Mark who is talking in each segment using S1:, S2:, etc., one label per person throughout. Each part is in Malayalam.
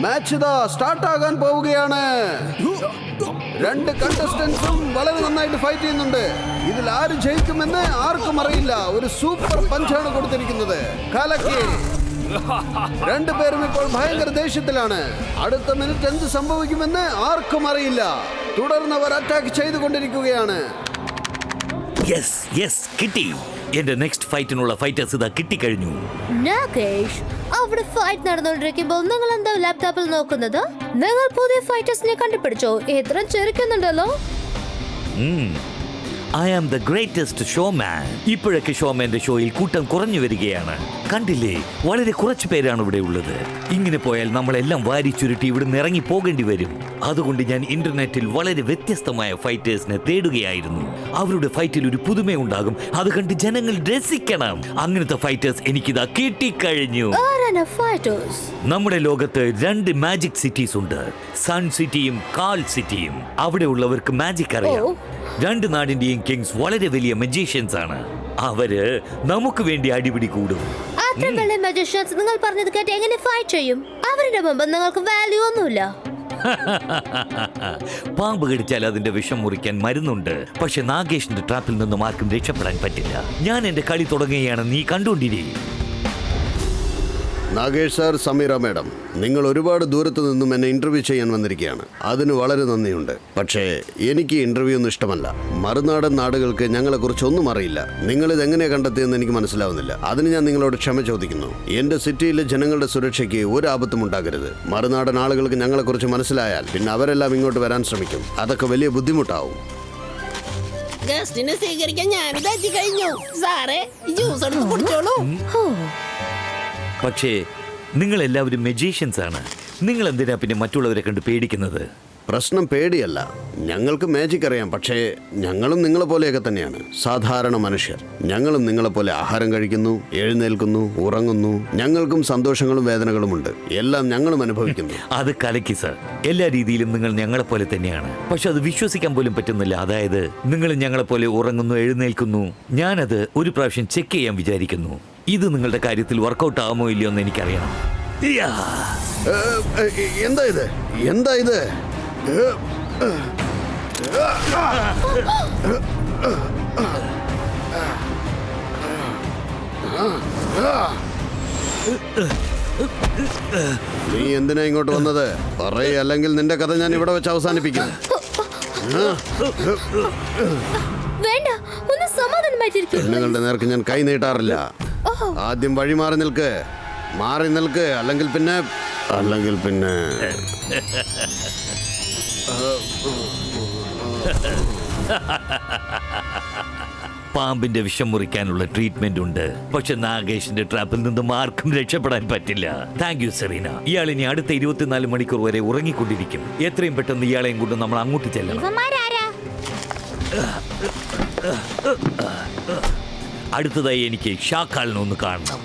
S1: മാച്ച് ഇതാ സ്റ്റാർട്ട് ആകാൻ പോവുകയാണ്. രണ്ട് കണ്ടസ്റ്റന്റ്സും വളരെ നന്നായിട്ട് ഫൈറ്റ് ചെയ്യുന്നുണ്ട്. ഇതിൽ ആര് ജയിക്കുമെന്ന് ആർക്കും അറിയില്ല. ഒരു സൂപ്പർ പഞ്ചാണ് കൊടുത്തിരിക്കുന്നത്. കലക്കി. രണ്ടുപേരും ഇപ്പോൾ ഭയങ്കര ദേഷ്യത്തിലാണ്. അടുത്ത മിനിറ്റ് എന്ത് സംഭവിക്കുമെന്ന് ആർക്കും അറിയില്ല. തുടർന്ന് അവർ അറ്റാക്ക് ചെയ്തുകൊണ്ടിരിക്കുകയാണ്.
S2: കിട്ടി. എന്റെ നെക്സ്റ്റ് ഫൈറ്റിനുള്ള ഫൈറ്റേഴ്സ് ഇതാ കിട്ടിക്കഴിഞ്ഞു.
S3: നാഗേഷ്, അവിടെ ഫൈറ്റ് നടന്നുകൊണ്ടിരിക്കുമ്പോൾ നിങ്ങൾ എന്താ ലാപ്ടോപ്പിൽ നോക്കുന്നത്? നിങ്ങൾ പുതിയ ഫൈറ്റേഴ്സിനെ കണ്ടുപിടിച്ചോ? ഇത്രയും ചെറുക്കുന്നുണ്ടല്ലോ.
S2: I am the greatest showman. ഇപ്പോഴൊക്കെ ഷോമാന്റെ ഷോയിൽ കൂട്ടം കുറഞ്ഞു വരികയാണ്. കണ്ടില്ലേ, വളരെ കുറച്ചു പേരാണ് ഇവിടെ ഉള്ളത്. ഇങ്ങനെ പോയാൽ നമ്മളെല്ലാം വാരി ചുരുട്ടി ഇവിടെ നിന്ന് ഇറങ്ങി പോകേണ്ടി വരും. അതുകൊണ്ട് ഞാൻ ഇന്റർനെറ്റിൽ വളരെ വ്യത്യസ്തമായ ഫൈറ്റേഴ്സിനെ തേടുകയായിരുന്നു. അവരുടെ ഫൈറ്റിൽ ഒരു പുതുമയുണ്ടാകും. അത് കണ്ട് ജനങ്ങൾ രസിക്കണം. അങ്ങനത്തെ ഫൈറ്റേഴ്സ് എനിക്കിതാ കിട്ടിക്കഴിഞ്ഞു. നമ്മുടെ ലോകത്ത് 2 മാജിക് സിറ്റീസ് ഉണ്ട്. സൺ സിറ്റിയും കാൽ സിറ്റിയും. അവിടെ ഉള്ളവർക്ക് മാജിക് അറിയാം. 2 നാടിന്റെയും കിങ്സ് വളരെ വലിയ മജീഷ്യൻസ് ആണ്. അവര് നമുക്ക് വേണ്ടി അടിപിടി കൂടും.
S3: നിങ്ങൾ പറഞ്ഞത് കേട്ട് എങ്ങനെ ഫൈറ്റ് ചെയ്യും? അവരുടെ മുമ്പ് നിങ്ങൾക്ക് വാല്യൂ ഒന്നുമില്ല.
S2: പാമ്പ് കടിച്ചാൽ അതിന്റെ വിഷം മുറിക്കാൻ മരുന്നുണ്ട്. പക്ഷെ നാഗേഷിന്റെ ട്രാപ്പിൽ നിന്നും ആർക്കും രക്ഷപ്പെടാൻ പറ്റില്ല. ഞാൻ എന്റെ കളി തുടങ്ങുകയാണ്. നീ കണ്ടുകൊണ്ടിരിക്കും.
S1: നാഗേഷ് സാർ, സമീറ മാഡം, നിങ്ങൾ ഒരുപാട് ദൂരത്ത് നിന്നും എന്നെ ഇന്റർവ്യൂ ചെയ്യാൻ വന്നിരിക്കുകയാണ്. അതിന് വളരെ നന്ദിയുണ്ട്. പക്ഷേ എനിക്ക് ഇന്റർവ്യൂ ഒന്നും ഇഷ്ടമല്ല. മറുനാടൻ നാടുകൾക്ക് ഞങ്ങളെക്കുറിച്ച് ഒന്നും അറിയില്ല. നിങ്ങളിത് എങ്ങനെയാണ് കണ്ടെത്തിയെന്ന് എനിക്ക് മനസ്സിലാവുന്നില്ല. അതിന് ഞാൻ നിങ്ങളോട് ക്ഷമ ചോദിക്കുന്നു. എന്റെ സിറ്റിയിലെ ജനങ്ങളുടെ സുരക്ഷയ്ക്ക് ഒരു ആപത്തും ഉണ്ടാകരുത്. മറുനാടൻ ആളുകൾക്ക് ഞങ്ങളെക്കുറിച്ച് മനസ്സിലായാൽ പിന്നെ അവരെല്ലാം ഇങ്ങോട്ട് വരാൻ ശ്രമിക്കും. അതൊക്കെ വലിയ ബുദ്ധിമുട്ടാവും.
S4: ഗസ്റ്റിനെ സ്വീകരിക്കാൻ ഞാനിത് എത്തിക്കഴിഞ്ഞു. സാറേ, ജ്യൂസ് എടുത്ത് കുടിച്ചോളൂ.
S2: പക്ഷേ നിങ്ങൾ എല്ലാവരും മജീഷ്യൻസ് ആണ്. നിങ്ങൾ എന്തിനാ പിന്നെ മറ്റുള്ളവരെ കണ്ട് പേടിക്കുന്നത്?
S1: പ്രശ്നം പേടിയല്ല. ഞങ്ങൾക്ക് മാജിക് അറിയാം. പക്ഷേ ഞങ്ങളും നിങ്ങളെ പോലെയൊക്കെ തന്നെയാണ്. സാധാരണ മനുഷ്യർ. ഞങ്ങളും നിങ്ങളെപ്പോലെ ആഹാരം കഴിക്കുന്നു, എഴുന്നേൽക്കുന്നു, ഉറങ്ങുന്നു. ഞങ്ങൾക്കും സന്തോഷങ്ങളും വേദനകളും ഉണ്ട്. എല്ലാം ഞങ്ങളും അനുഭവിക്കുന്നു.
S2: അത് കലക്കി സർ. എല്ലാ രീതിയിലും നിങ്ങൾ ഞങ്ങളെപ്പോലെ തന്നെയാണ്. പക്ഷെ അത് വിശ്വസിക്കാൻ പോലും പറ്റുന്നില്ല. അതായത് നിങ്ങൾ ഞങ്ങളെപ്പോലെ ഉറങ്ങുന്നു, എഴുന്നേൽക്കുന്നു. ഞാനത് ഒരു പ്രാവശ്യം ചെക്ക് ചെയ്യാൻ വിചാരിക്കുന്നു. ഇത് നിങ്ങളുടെ കാര്യത്തിൽ വർക്കൗട്ട് ആവുമോ ഇല്ലയോ എന്ന് എനിക്കറിയണം.
S1: എന്താ ഇത്? എന്താ ഇത്? നീ എന്തിനാ ഇങ്ങോട്ട് വന്നത്? പറയ്, അല്ലെങ്കിൽ നിന്റെ കഥ ഞാൻ ഇവിടെ വെച്ച് അവസാനിപ്പിക്കും. പെണ്ണുങ്ങളുടെ നേർക്ക് ഞാൻ കൈ നീട്ടാറില്ല. ആദ്യം വഴി മാറി നിൽക്ക്. അല്ലെങ്കിൽ പിന്നെ
S2: പാമ്പിന്റെ വിഷം മുറിക്കാനുള്ള ട്രീറ്റ്മെന്റ് ഉണ്ട്. പക്ഷെ നാഗേഷിന്റെ ട്രാപ്പിൽ നിന്നും ആർക്കും രക്ഷപ്പെടാൻ പറ്റില്ല. Thank you Serena. ഇയാൾ ഇനി അടുത്ത 24 മണിക്കൂർ വരെ ഉറങ്ങിക്കൊണ്ടിരിക്കും. എത്രയും പെട്ടെന്ന് ഇയാളെയും കൊണ്ട് നമ്മൾ അങ്ങോട്ട് ചെല്ലണം. അടുത്തതായി എനിക്ക് ഷാക്കാലിനെ ഒന്ന് കാണണം.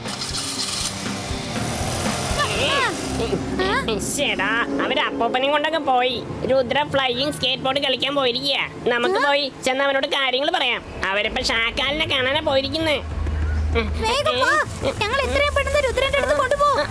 S4: അവര് അപ്പൂപ്പനെയും കൊണ്ടൊക്കെ പോയി. രുദ്ര ഫ്ലൈയിങ് സ്കേറ്റ് ബോർഡ് കളിക്കാൻ പോയിരിക്കുക. നമുക്ക് പോയി ചെന്ന് അവനോട് കാര്യങ്ങൾ പറയാം. അവരിപ്പോ ഷാക്കാലിനെ കാണാനാ പോയിരിക്കുന്നേ.
S3: ഞങ്ങൾ എത്രയും പെട്ടെന്ന് രുദ്രന്റെ അടുത്ത് കൊണ്ടുപോകും.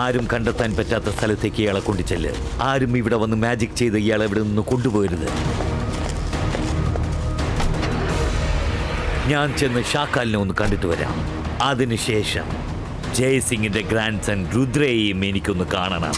S2: ആരും കണ്ടെത്താൻ പറ്റാത്ത സ്ഥലത്തേക്ക് ഇയാളെ കൊണ്ടുചെല്ല്. ആരും ഇവിടെ വന്ന് മാജിക് ചെയ്ത് ഇയാളെ ഇവിടെ നിന്ന് കൊണ്ടുപോകരുത്. ഞാൻ ചെന്ന് ഷാക്കാലിനെ ഒന്ന് കണ്ടിട്ട് വരാം. അതിനുശേഷം ജയസിംഗിന്റെ ഗ്രാൻഡ് സൺ രുദ്രയെയും എനിക്കൊന്ന് കാണണം.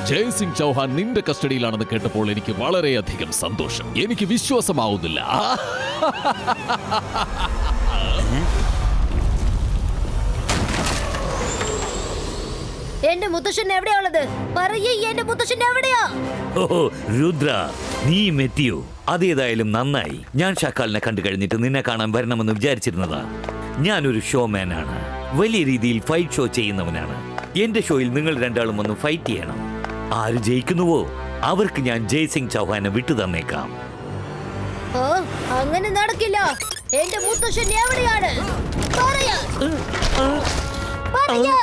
S5: ജയ്സിംഗ് ചൗഹാൻ നിന്റെ കസ്റ്റഡിയിലാണെന്ന് കേട്ടപ്പോൾ എനിക്ക് വളരെയധികം സന്തോഷം. എനിക്ക് വിശ്വാസമാവുന്നില്ല.
S3: എന്റെ മുത്തശ്ശൻ എവിടെയാ ഉള്ളത്? പറയേ, എന്റെ മുത്തശ്ശൻ എവിടെയാ?
S2: ഓ രുദ്ര, നീയും എത്തിയോ? അതേതായാലും നന്നായി. ഞാൻ ഷാക്കാലിനെ കണ്ടു കഴിഞ്ഞിട്ട് നിന്നെ കാണാൻ വരണമെന്ന് വിചാരിച്ചിരുന്നതാ. ഞാനൊരു ഷോമാനാണ്, വലിയ രീതിയിൽ ഫൈറ്റ് ഷോ ചെയ്യുന്നവനാണ്. എന്റെ ഷോയിൽ നിങ്ങൾ രണ്ടാളും ഒന്ന് ഫൈറ്റ് ചെയ്യണം. ആര് ജയിക്കുന്നുവോ അവർക്ക് ഞാൻ ജയ്സിംഗ് ചൗഹാനെ വിട്ടു തന്നേക്കാം.
S3: ഓ, അങ്ങനെ നടക്കില്ല. എന്റെ മുത്തശ്ശൻ എവിടെയാണ്? പറയ്. പറയ്.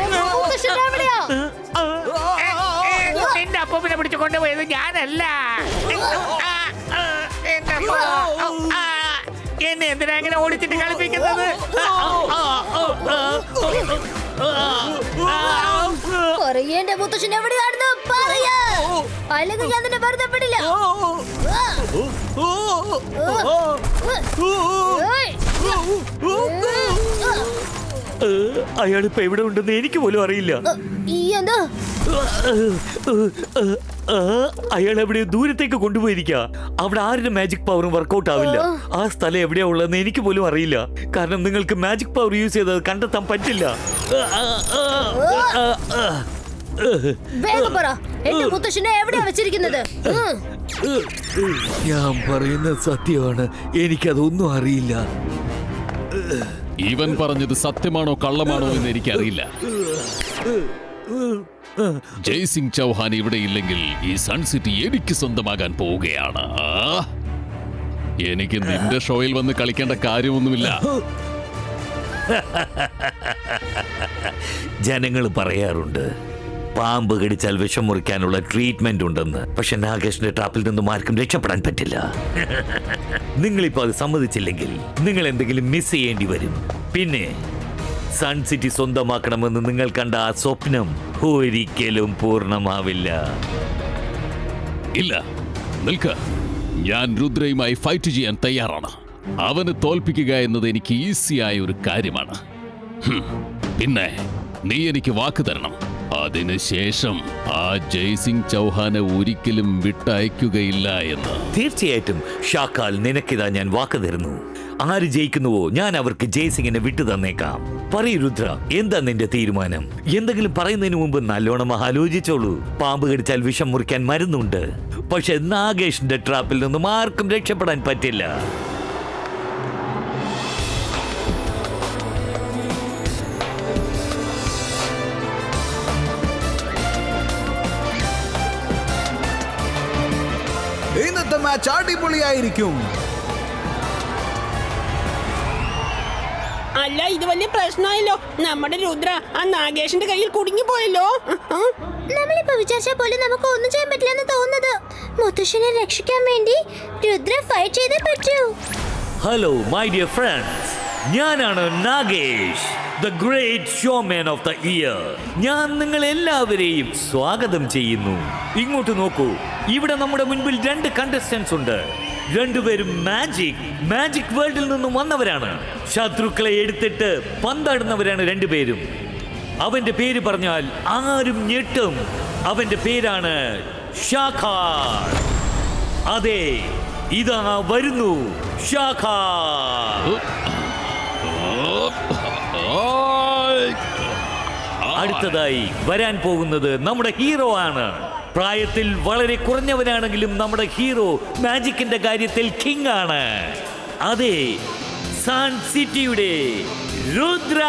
S3: എന്റെ മുത്തശ്ശൻ എവിടെയാ?
S4: എന്റെ അപ്പൂപ്പനെ പിടിച്ചു കൊണ്ടുപോയത് ഞാനല്ല. എന്നെ എന്തിനാ ഇങ്ങനെ ഓടിച്ചിട്ട് കളിപ്പിക്കുന്നത്?
S3: പറയ്, എന്റെ മുത്തശ്ശൻ എവിടെയാണെന്ന് പറയ്. അല്ലെങ്കിൽ ഞാൻ നിന്നെ വെറുതെ വിടില്ല.
S2: അയാളിപ്പോ എവിടെ ഉണ്ടെന്ന് എനിക്ക് പോലും അറിയില്ല.
S3: എന്താ?
S2: അയാൾ എവിടെയോ ദൂരത്തേക്ക് കൊണ്ടുപോയിരിക്ക. അവിടെ ആരുടെ മാജിക് പവറും വർക്കൗട്ട് ആവില്ല. ആ സ്ഥലം എവിടെയാ ഉള്ളതെന്ന് എനിക്ക് പോലും അറിയില്ല. കാരണം നിങ്ങൾക്ക് മാജിക് പവർ യൂസ് ചെയ്തത് കണ്ടെത്താൻ പറ്റില്ല.
S3: വേഗം പറ, എന്റെ മുത്തശ്ശനെ എവിടെയാ വെച്ചിരിക്കുന്നത്?
S2: ഞാൻ പറയുന്നത് സത്യമാണ്, എനിക്കതൊന്നും അറിയില്ല.
S5: ഇവൻ പറഞ്ഞത് സത്യമാണോ കള്ളമാണോ എന്ന് എനിക്കറിയില്ല. ജയ്സിംഗ് ചൗഹാൻ ഇവിടെ ഇല്ലെങ്കിൽ ഈ സൺ സിറ്റി എനിക്ക് സ്വന്തമാകാൻ പോവുകയാണ്. എനിക്ക് നിന്റെ ഷോയിൽ വന്ന് കളിക്കേണ്ട കാര്യമൊന്നുമില്ല.
S2: ജനങ്ങൾ പറയാറുണ്ട് പാമ്പ് കടിച്ചാൽ വിഷം മുറിക്കാനുള്ള ട്രീറ്റ്മെന്റ് ഉണ്ടെന്ന്. പക്ഷെ നാഗേഷിന്റെ ട്രാപ്പിൽ നിന്നും ആർക്കും രക്ഷപ്പെടാൻ പറ്റില്ല. നിങ്ങളിപ്പോ അത് സമ്മതിച്ചില്ലെങ്കിൽ നിങ്ങൾ എന്തെങ്കിലും മിസ് ചെയ്യേണ്ടി വരും. പിന്നെ സൺ സിറ്റി സ്വന്തമാക്കണമെന്ന് നിങ്ങൾ കണ്ട ആ സ്വപ്നം ഒരിക്കലും പൂർണ്ണമാവില്ല.
S5: ഇല്ല, നിൽക്ക. ഞാൻ രുദ്രയുമായി ഫൈറ്റ് ചെയ്യാൻ തയ്യാറാണ്. അവന് തോൽപ്പിക്കുക എന്നത് എനിക്ക് ഈസിയായ ഒരു കാര്യമാണ്. പിന്നെ നീ എനിക്ക് വാക്ക് തരണം. അതിനുശേഷം ആ ജയ്സിംഗ് ചൗഹാനെ ഒരിക്കലും വിട്ടയക്കുകയില്ല എന്ന്.
S2: തീർച്ചയായിട്ടും ഷാക്കാൽ, നിനക്കിതാ ഞാൻ വാക്ക് തരുന്നു. ആര് ജയിക്കുന്നുവോ ഞാൻ അവർക്ക് ജയ്സിംഗിനെ വിട്ടു തന്നേക്കാം. പറയൂ രുദ്ര, എന്താ നിന്റെ തീരുമാനം? എന്തെങ്കിലും പറയുന്നതിന് മുമ്പ് നല്ലോണം ആലോചിച്ചോളൂ. പാമ്പ് കടിച്ചാൽ വിഷം മുറിക്കാൻ മരുന്നുണ്ട്. പക്ഷെ നാഗേഷിന്റെ ട്രാപ്പിൽ നിന്നും ആർക്കും രക്ഷപ്പെടാൻ പറ്റില്ല.
S6: ഇന്നത്തെ മാച്ച് അടിപൊളിയായിരിക്കും.
S4: അല്ല, ഇത് വലിയ പ്രശ്നമായല്ലോ. നമ്മുടെ രുദ്ര ആ നാഗേഷിന്റെ കയ്യിൽ കുടുങ്ങിപ്പോയല്ലോ.
S3: നമ്മളിപ്പോ വിചാരിച്ച പോലെ നമുക്ക് ഒന്നും ചെയ്യാൻ പറ്റില്ലെന്ന് തോന്നുന്നത്. മുത്തശ്ശനെ രക്ഷിക്കാൻ വേണ്ടി രുദ്ര ഫൈറ്റ് ചെയ്തേ പറ്റൂ.
S2: ഹലോ മൈ ഡിയർ ഫ്രണ്ട്സ്, ഞാനാണ് Nagesh, the great showman of the year. ഞാൻ നിങ്ങൾ എല്ലാവരെയും സ്വാഗതം ചെയ്യുന്നു. ഇങ്ങോട്ട് നോക്കൂ, ഇവിടെ നമ്മുടെ മുൻപിൽ 2 കണ്ടസ്റ്റൻസ് ഉണ്ട്. രണ്ടുപേരും മാജിക് വേൾഡിൽ നിന്നും വന്നവരാണ്. ശത്രുക്കളെ എടുത്തിട്ട് പന്താടുന്നവരാണ് രണ്ടുപേരും. അവന്റെ പേര് പറഞ്ഞാൽ ആരും ഞെട്ടും. അവന്റെ പേരാണ് ഷാഖാർ. അതെ, ഇതാ വരുന്നു ഷാഖാർ. അടുത്തതായി വരാൻ പോകുന്നത് നമ്മുടെ ഹീറോ ആണ്. പ്രായത്തിൽ വളരെ കുറഞ്ഞവനാണെങ്കിലും നമ്മുടെ ഹീറോ മാജിക്കിന്റെ കാര്യത്തിൽ കിങ് ആണ്. അതെ, സൺ സിറ്റിയുടെ രുദ്ര.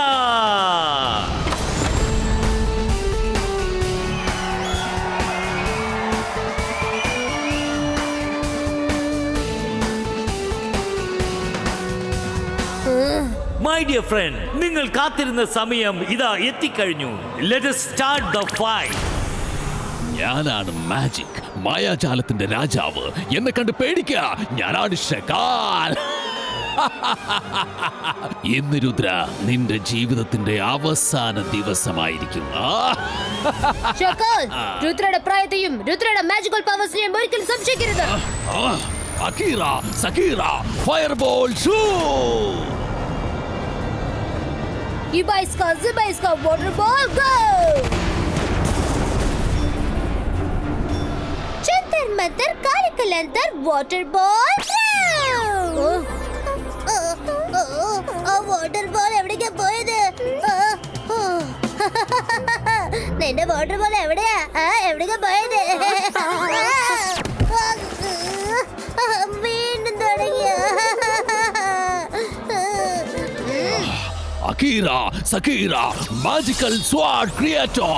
S2: മൈ ഡിയർ ഫ്രണ്ട്, നിങ്ങൾ കാത്തിരുന്ന സമയം ഇതാ എത്തിക്കഴിഞ്ഞു. Let us start the fight.
S5: ഞാനാണ് മാജിക്, മായാജാലത്തിന്റെ രാജാവ്. എന്നെ കണ്ട് പേടിക്കുക, ഞാനാണ് ഷാക്കാൽ. ഇന്ന് രുദ്ര നിന്റെ ജീവിതത്തിന്റെ അവസാന ദിവസമായിരിക്കും.
S3: ഷാക്കാൽ, രുദ്രയുടെ പ്രായത്തെയും രുദ്രയുടെ മാജിക്കൽ പവേഴ്സിനെയും ഒരിക്കലും സംശയിക്കരുത്.
S5: അക്കീറ, സക്കീറ, ഫയർബോൾ ഷൂ.
S3: ഇബൈസ്ക, സിബൈസ്ക, വാട്ടർ ബോൾ ഗോ. ചന്തർ മന്തർ കാലിക്കലന്തർ വാട്ടർ ബോൾ. ആ വാട്ടർ ബോൾ എവിടേക്കാ
S5: Akira Sakira Magical Sword Creator.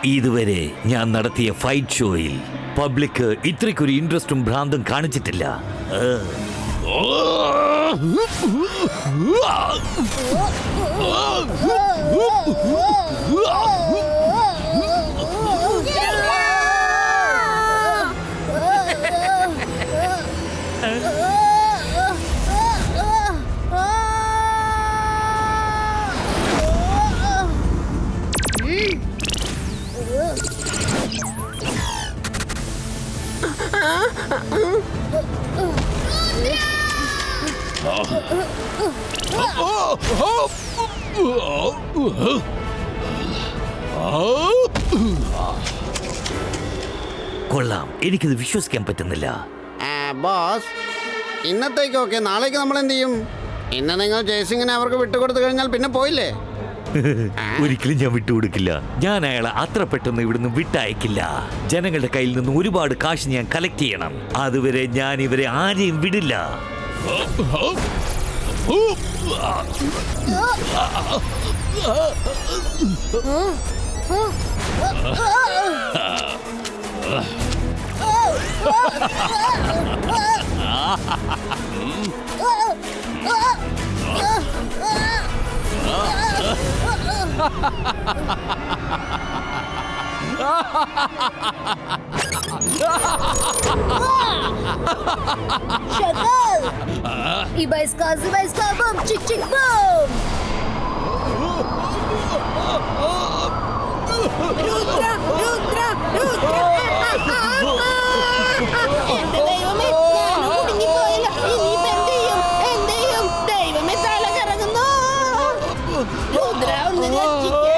S2: ഇതുവരെ ഞാൻ നടത്തിയ ഫൈറ്റ് ഷോയിൽ പബ്ലിക് ഇത്രയ്ക്കൊരു ഇൻട്രസ്റ്റും ഭ്രാന്തും കാണിച്ചിട്ടില്ല. കൊള്ളാം, എനിക്കിത് വിശ്വസിക്കാൻ പറ്റുന്നില്ല.
S1: ബോസ്, ഇന്നത്തേക്കൊക്കെ നാളേക്ക് നമ്മൾ എന്ത് ചെയ്യും? ഇന്ന് നിങ്ങൾ ജയസിംഗിനെ അവർക്ക് വിട്ടുകൊടുത്തു കഴിഞ്ഞാൽ പിന്നെ പോയില്ലേ?
S2: ഒരിക്കലും ഞാൻ വിട്ടുകൊടുക്കില്ല. ഞാൻ അയാളെ അത്ര പെട്ടെന്ന് ഇവിടുന്ന് വിട്ടയക്കില്ല. ജനങ്ങളുടെ കയ്യിൽ നിന്ന് ഒരുപാട് കാശ് ഞാൻ കളക്ട് ചെയ്യണം. അതുവരെ ഞാൻ ഇവരെ ആരെയും വിടില്ല.
S3: Şakal! İbayska, zıbayska, bum, çık çık bum! Rudra, Rudra, Rudra! എന്റെ ദൈവമേ, ഞാൻ കുടുങ്ങിപ്പോയല്ലോ. ഇനിയിപ്പോ എന്ത് ചെയ്യും? എന്ത് ചെയ്യും? ദൈവമേ, തല കറങ്ങുന്നു. രുദ്ര, ഒന്ന് രക്ഷിക്കേ.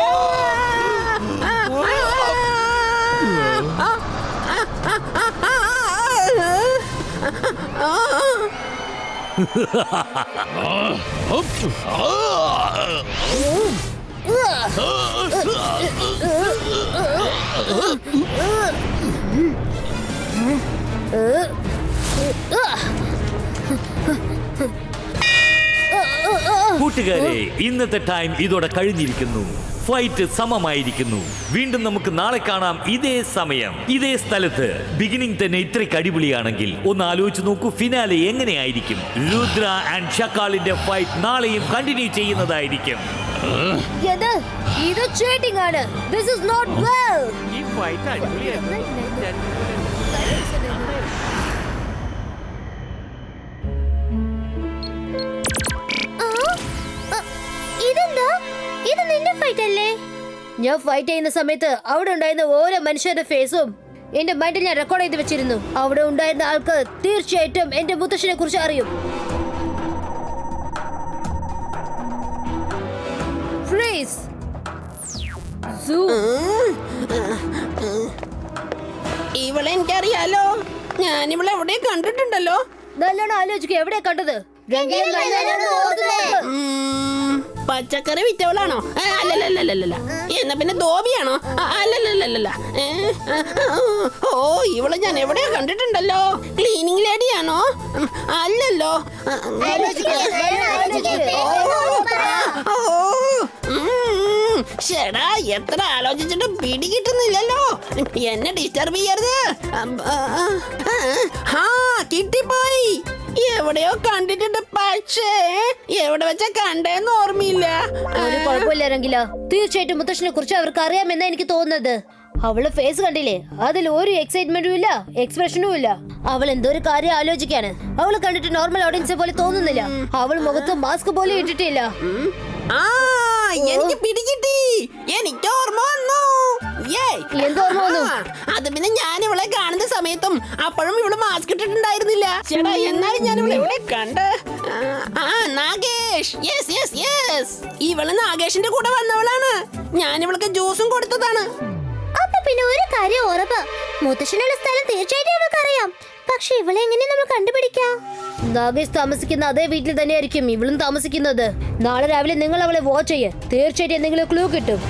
S2: കൂട്ടുകാരെ, ഇന്നത്തെ ടൈം ഇതോടെ കഴിഞ്ഞിരിക്കുന്നു. ഫൈറ്റ് സമമായിരിക്കുന്നു. വീണ്ടും നമുക്ക് നാളെ കാണാം. ഇതേ സമയം ഇതേ സ്ഥലത്ത്. ബിഗിനിങ് തന്നെ ഇത്രയ്ക്ക് അടിപൊളിയാണെങ്കിൽ ഒന്ന് ആലോചിച്ച് നോക്കൂ, ഫിനാലെ എങ്ങനെയായിരിക്കും. രുദ്ര ആൻഡ് ഷക്കാളിന്റെ ഫൈറ്റ് നാളെയും കണ്ടിന്യൂ ചെയ്യുന്നതായിരിക്കും.
S3: ഇത് ചീറ്റിംഗ് ആണ്. This is not well.
S2: ഈ ഫൈറ്റ് അടിപൊളിയായിരുന്നു.
S3: ഇതെന്താ? ഇത് നിന്റെ ഫൈറ്റ് അല്ലേ? ഞാൻ ഫൈറ്റ് ചെയ്യുന്ന സമയത്ത് അവിടെ ഉണ്ടായിരുന്ന ഓരോ മനുഷ്യരുടെ ഫേസും എന്റെ മൈൻഡിൽ ഞാൻ റെക്കോർഡ് ചെയ്ത് വെച്ചിരുന്നു. അവിടെ ഉണ്ടായിരുന്ന ആൾക്ക് തീർച്ചയായിട്ടും എന്റെ മുത്തശ്ശനെ കുറിച്ച് അറിയും. ഫ്രീസ്.
S7: ഇവളെ എനിക്കറിയാലോ. ഞാനിവളെ എവിടെ കണ്ടിട്ടുണ്ടല്ലോ.
S3: നല്ലോണം ആലോചിക്കുക, എവിടെയാ കണ്ടത്?
S7: പച്ചക്കറി വിറ്റവളാണോ? അല്ലല്ലല്ലല്ല. എന്നാ പിന്നെ ധോബിയാണോ? അല്ലല്ലല്ലല്ല. ഓ, ഇവളെ ഞാൻ എവിടെയോ കണ്ടിട്ടുണ്ടല്ലോ. ക്ലീനിങ് ലേഡിയാണോ? അല്ലല്ലോ. ചേടാ, എത്ര ആലോചിച്ചിട്ടും പിടി കിട്ടുന്നില്ലല്ലോ. എന്നെ ഡിസ്റ്റർബ് ചെയ്യരുത്. കിട്ടിപ്പോയി. എവിടെയോ കണ്ടിട്ടുണ്ട്, പക്ഷേ എവിടെ വെച്ചാ കണ്ടേന്ന് ഓർമ്മയില്ല.
S3: ഒരു കുഴപ്പമില്ലാരെങ്കിലോ തീർച്ചയായിട്ടും മുത്തശ്ശനെ കുറിച്ച് അവർക്ക് അറിയാമെന്നാ എനിക്ക് തോന്നുന്നത്. അവള് ഫേസ് കണ്ടില്ലേ? അതിൽ ഒരു എക്സൈറ്റ്മെന്റും ഇല്ല, എക്സ്പ്രഷനും ഇല്ല. അവൾ എന്തോ ഒരു കാര്യം ആലോചിക്കാണ്. അവള് കണ്ടിട്ട് നോർമൽ ഓഡിയൻസിനെ പോലെ തോന്നുന്നില്ല. അവൾ മുഖത്ത് മാസ്ക് പോലും ഇട്ടിട്ടില്ല.
S7: ആ, എനിക്ക് പിടികിട്ടി. എനിക്ക് ഓർമ്മ വന്നു. ഏയ്.
S3: എന്തോർമ്മ വന്നു?
S7: അത് പിന്നെ ഞാൻ ഇവളെ കാണുന്ന സമയത്തും അപ്പോഴും ഇവള് മാസ്ക് ഇട്ടിട്ടുണ്ടായിരുന്നില്ല. ചേട്ടാ എന്നാലും ഞാൻ ഇവളെ ഇവിടെ കണ്ട്. നാഗേഷ്. യെസ് യെസ് യെസ്, ഇവള് നാഗേഷിന്റെ കൂടെ വന്നവളാണ്. ഞാൻ ഇവൾക്ക് ജ്യൂസും കൊടുത്തതാണ്.
S3: അപ്പൊ പിന്നെ ഒരു കാര്യം ഉറപ്പ്, മുത്തശ്ശനുള്ള സ്ഥലം തീർച്ചയായിട്ടും അവൾക്കറിയാം. പക്ഷെ ഇവളെ എങ്ങനെ നമ്മൾ കണ്ടുപിടിക്കാം? നാഗേഷ് താമസിക്കുന്ന അതേ വീട്ടിൽ തന്നെയായിരിക്കും ഇവളും താമസിക്കുന്നത്. നാളെ രാവിലെ നിങ്ങൾ അവളെ വാച്ച് ചെയ്യ്. തീർച്ചയായിട്ടും എന്തെങ്കിലും ക്ലൂ കിട്ടും.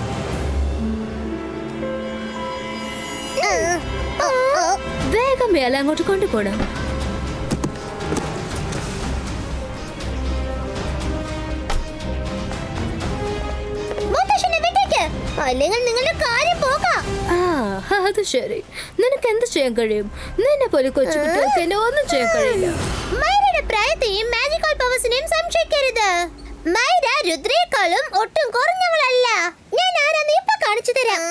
S3: വേഗം മേലെ അങ്ങോട്ട് കൊണ്ടുപോകണം. അല്ലെങ്കിൽ നിങ്ങളുടെ കാര്യം പോകാം. അത് ശരി, നിനക്ക് എന്ത് ചെയ്യാൻ കഴിയും? നിന്നെ പോലെ കൊച്ചു കുട്ടികൾക്ക് എന്നെ ഒന്നും ചെയ്യാൻ കഴിയില്ല. മൈരയുടെ പ്രായത്തെയും മാജിക്കൽ പവേഴ്സിനെയും സംശയിക്കരുത്. മൈര രുദ്രയേക്കാളും ഒട്ടും കുറഞ്ഞവളല്ല. ഞാൻ ആരാന്ന് ഇപ്പൊ കാണിച്ചു തരാം.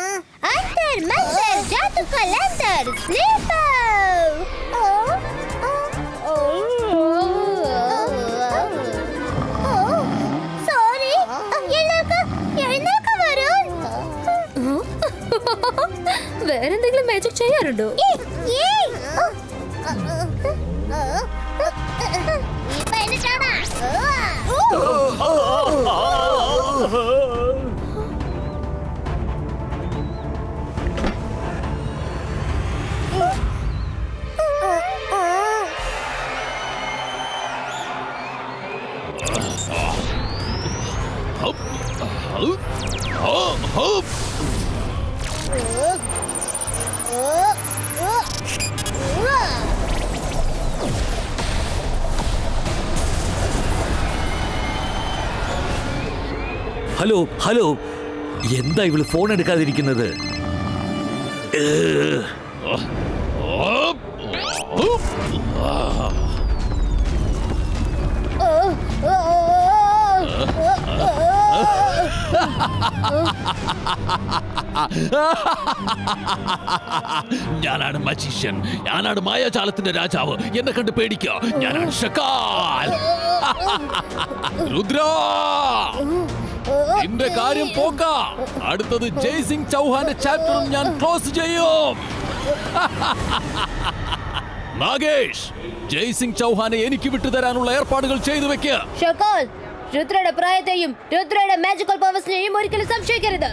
S3: അന്തർ മന്തർ ജാതുക്കൽ അന്തർ സ്ലീപ്പർ. സോറി, എഴുന്നേൽക്ക് വരൂ. വേറെന്തെങ്കിലും മാജിക് ചെയ്യാറുണ്ടോ?
S2: ഹലോ ഹലോ, എന്താ ഇവള് ഫോൺ എടുക്കാതിരിക്കുന്നത്?
S5: ഞാനാണ് മജീഷ്യൻ, ഞാനാണ് മായാജാലത്തിന്റെ രാജാവ്. എന്നെ കണ്ട് പേടിക്കോ, ഞാനാണ് ഷക്കാൽ. രുദ്ര, നിന്റെ കാര്യം പോക്ക. അടുത്തത് ജയ്സിംഗ് ചൗഹാന്റെ ചാപ്റ്ററും ഞാൻ ക്ലോസ് ചെയ്യും. നാഗേഷ്, ജയ്സിംഗ് ചൗഹാനെ എനിക്ക് വിട്ടുതരാനുള്ള ഏർപ്പാടുകൾ ചെയ്തു വെക്ക്.
S3: ഷക്കാൽ, രുദ്രയുടെ പ്രായത്തെയും രുദ്രയുടെ മാജിക്കൽ പവേഴ്സിനെയും ഒരിക്കലും സംശയിക്കരുത്.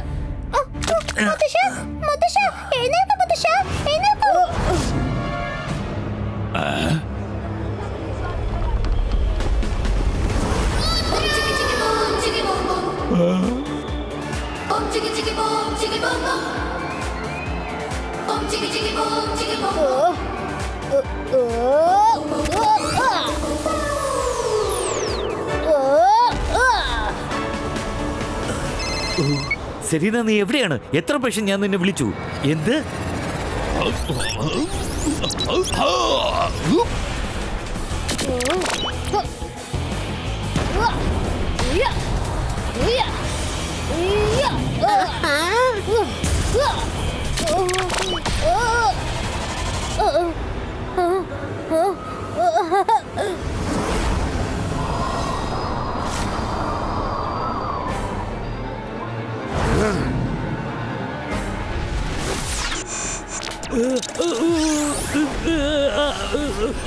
S2: സെരീന, നീ എവിടെയാണ്? എത്ര പ്രാവശ്യം ഞാൻ നിന്നെ വിളിച്ചു? എന്ത്?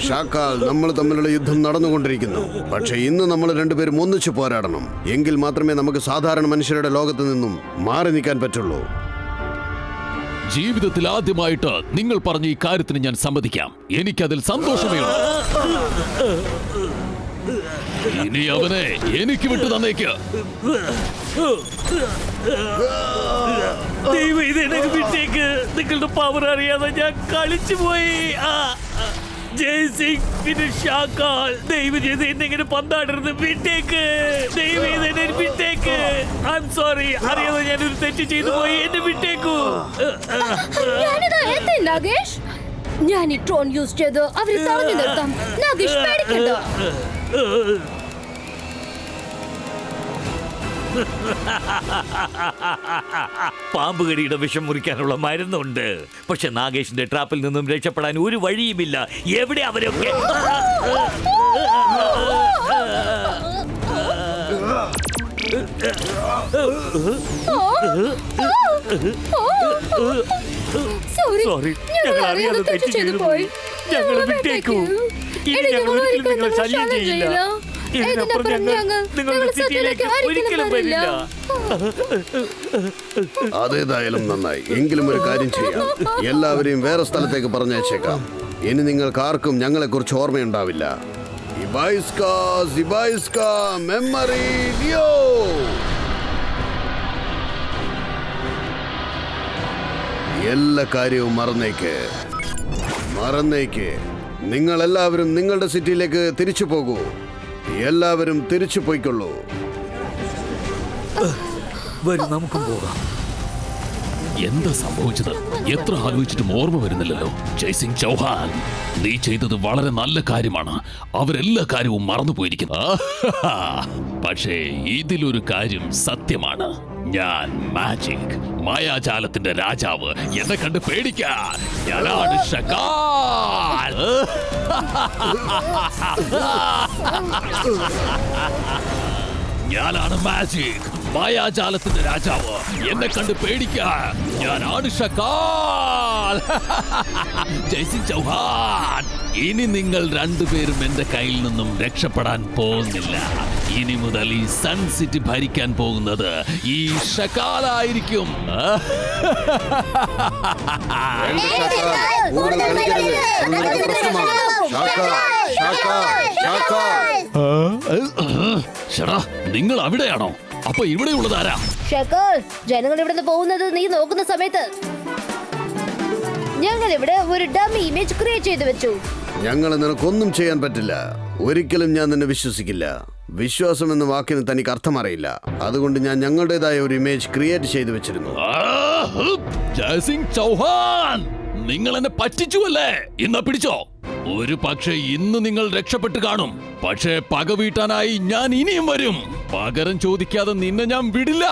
S1: ഷാക്കാൽ, നമ്മൾ തമ്മിലുള്ള യുദ്ധം നടന്നുകൊണ്ടിരിക്കുന്നു. പക്ഷെ ഇന്ന് നമ്മൾ രണ്ടുപേരും ഒന്നിച്ചു പോരാടണം. എങ്കിൽ മാത്രമേ നമുക്ക് സാധാരണ മനുഷ്യരുടെ ലോകത്ത് നിന്നും മാറി നിൽക്കാൻ പറ്റുള്ളൂ.
S5: ജീവിതത്തിൽ ആദ്യമായിട്ട് നിങ്ങൾ പറഞ്ഞ ഈ കാര്യത്തിന് ഞാൻ സമ്മതിക്കാം. എനിക്കതിൽ സന്തോഷമേ ഉള്ളൂ. ഇനി അവനെ എനിക്ക് വിട്ടു തന്നേക്ക്.
S2: ദൈവം, ഇത് എനിക്ക് വിട്ടേക്ക്. നിങ്ങളുടെ പവർ അറിയാതെ ഞാൻ കളിച്ചു പോയി. ജയ്സിംഗ്, പിന്നെ ഷാക്കാൽ, ദൈവം ചെയ്ത് എന്നെ ഇങ്ങനെ പന്താടരുത്. വിട്ടേക്ക്, ദൈവം ചെയ്ത് എന്നെ വിട്ടേക്ക്. ഐ എം സോറി, അറിയാതെ ഞാനൊരു തെറ്റ് ചെയ്തു പോയി. എന്നെ വിട്ടേക്കൂ.
S3: നാഗേഷ്, ഞാൻ ഈ ട്രോൺ യൂസ് ചെയ്ത് അവരെ തടഞ്ഞു നിർത്താം. നാഗേഷ് പേടിക്കണ്ട.
S2: പാമ്പുകടിയുടെ വിഷം മുറിക്കാനുള്ള മരുന്നുണ്ട്. പക്ഷെ നാഗേഷിന്റെ ട്രാപ്പിൽ നിന്നും രക്ഷപ്പെടാൻ ഒരു വഴിയുമില്ല. എവിടെ അവരൊക്കെ? Sorry, ഞങ്ങൾ അറിയാതെ തെറ്റ് ചെയ്തു പോയി. ഞങ്ങളെ വിട്ടേക്കൂ. ഇനി ഞങ്ങൾ ഒരിക്കലും നിങ്ങളെ ശല്യം ചെയ്യില്ല. ഇതിനപ്പുറം ഞങ്ങൾ നിങ്ങളുടെ സിറ്റിയിലേക്ക് ഒരിക്കലും വരില്ല.
S1: അതേതായാലും നന്നായി. എങ്കിലും ഒരു കാര്യം ചെയ്യാം, എല്ലാവരെയും വേറെ സ്ഥലത്തേക്ക് പറഞ്ഞയച്ചേക്കാം. ഇനി നിങ്ങൾക്ക് ആർക്കും ഞങ്ങളെ കുറിച്ച് ഓർമ്മയുണ്ടാവില്ല. എല്ലാ കാര്യവും മറന്നേക്ക്. നിങ്ങൾ എല്ലാവരും നിങ്ങളുടെ സിറ്റിയിലേക്ക് തിരിച്ചു പോകൂ. എല്ലാവരും തിരിച്ചു പോയിക്കൊള്ളൂ.
S2: വരും, നമുക്കും പോകാം.
S5: എന്താ സംഭവിച്ചത്? എത്ര ആലോചിച്ചിട്ടും ഓർമ്മ വരുന്നില്ലല്ലോ. ജയ്സിംഗ് ചൗഹാൻ, നീ ചെയ്തത് വളരെ നല്ല കാര്യമാണ്. അവരെല്ലാ കാര്യവും മറന്നുപോയിരിക്കുന്നു. പക്ഷേ ഇതിലൊരു കാര്യം സത്യമാണ്. ഞാൻ മാജിക്, മായാജാലത്തിന്റെ രാജാവ്. എന്നെ കണ്ട് പേടിക്കാൻ ഞാനാണ് ഷകാൽ. ഞാനാണ് മാജിക്, മായാജാലത്തിന്റെ രാജാവ്. എന്നെ കണ്ട് പേടിക്കാൻ ഞാനാണ് ഷകാൽ. ജയ്സിംഗ് ചൗഹാൻ, ഇനി നിങ്ങൾ രണ്ടുപേരും എന്റെ കയ്യിൽ നിന്നും രക്ഷപ്പെടാൻ പോകുന്നില്ല. ഇനി മുതൽ ഈ സൺ സിറ്റി ഭരിക്കാൻ പോകുന്നത് ഈ ഷകാലായിരിക്കും. നിങ്ങൾ അവിടെയാണോ? അപ്പൊ ഇവിടെയുള്ളതാരാ?
S3: ഷക്കാൽ, ജനങ്ങൾ ഇവിടെ പോകുന്നത് നീ നോക്കുന്ന സമയത്ത് ഞങ്ങൾ ഇവിടെ ഒരു ഡമ്മി ഇമേജ് ക്രിയേറ്റ് ചെയ്തു വെച്ചു.
S1: ഞങ്ങൾ നിനക്കൊന്നും ചെയ്യാൻ പറ്റില്ല. ഒരിക്കലും ഞാൻ നിന്നെ വിശ്വസിക്കില്ല. വിശ്വാസം എന്ന വാക്കിന് തനിക്ക് അർത്ഥം അറിയില്ല. അതുകൊണ്ട് ഞാൻ ഞങ്ങളുടേതായ ഒരു ഇമേജ് ക്രിയേറ്റ് ചെയ്തു വെച്ചിരുന്നു.
S5: ജയ്സിംഗ് ചൗഹാൻ, നിങ്ങൾ എന്നെ പറ്റിച്ചുവല്ലേ? ഇന്ന് പിടിച്ചോ. ഒരു പക്ഷേ ഇന്ന് നിങ്ങൾ രക്ഷപ്പെട്ട് കാണും. പക്ഷേ പക വീട്ടാനായി ഞാൻ ഇനിയും വരും. പകരം ചോദിക്കാതെ നിന്നെ ഞാൻ വിടില്ല.